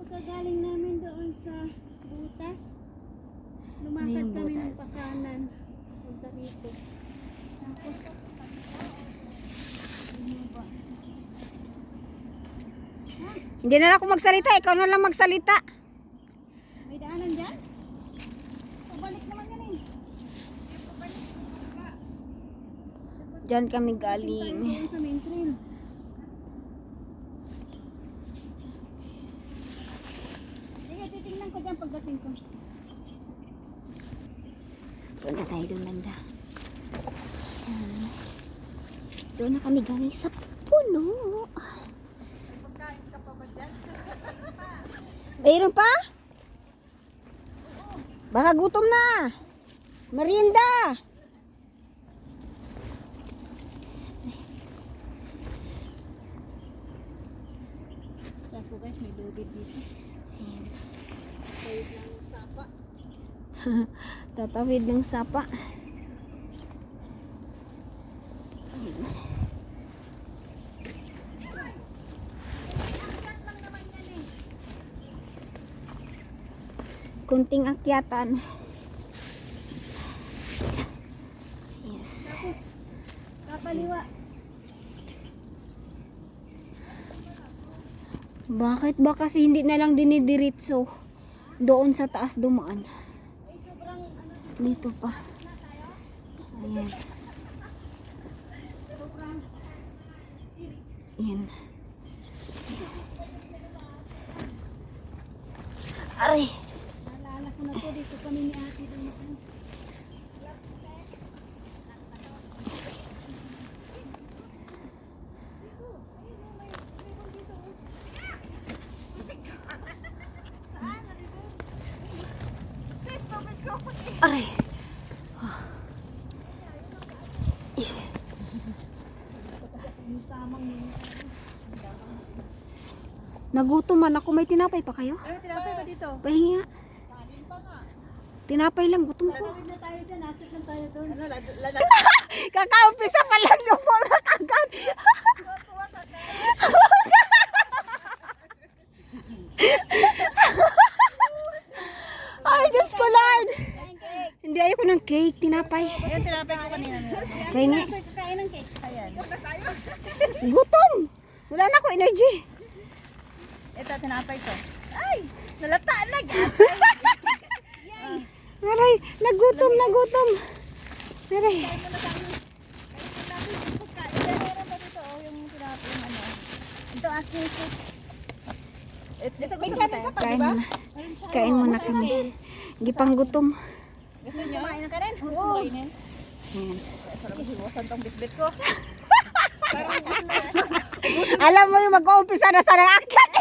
Pagkagaling namin doon sa butas, lumakad kami ng pakanan. Punta rito. Tapos, Hindi na ako magsalita, ikaw na lang magsalita. may daanan dyan? Pabalik naman yan eh. Diyan kami Tayo galing. doon sa main trail. Sige, titingnan ko dyan pagdating ko. Doon na tayo doon banda. Ayan. Doon na kami galing sa puno. Mayroon pa? Baka gutom na. Merienda. Kaya po guys, may lubid dito. Sayid lang yung sapa. Tatawid ng sapa. Kunting akyatan. Yes. Kapaliwa. Bakit ba kasi hindi na lang dinidiritso? Doon sa taas dumaan. Dito pa. Ayan. Ayan. Aray! Naalala ko na to, dito kami ni ate doon. Aray! Nagutom man ako. May tinapay pa kayo? Ay, tinapay pa dito. Pahinga. Tinapay lang. Gutom ko. Tawid na tayo dyan, akit lang tayo doon. Ano, Kakaumpisa pa lang gupo na kagad. Ay, Diyos ko, Lord. Hindi, ayoko ng cake. Tinapay. Ayun, tinapay ko kanina. Pahinga. Kakain ng cake. Ayan. Gutom. Wala na ako energy. Ito, tinapay ko. Ay! Nalata na, Aray, nagutom. Aray. Ito, akin ko. Ito, Kain muna. Kain muna kami. Gipang gutom. Gusto niyo? Kumain na ka rin? Oo. Ayan. Sarap hiwasan tong bitbit ko. Alam mo yung mag-uumpisa na sa nakakyat.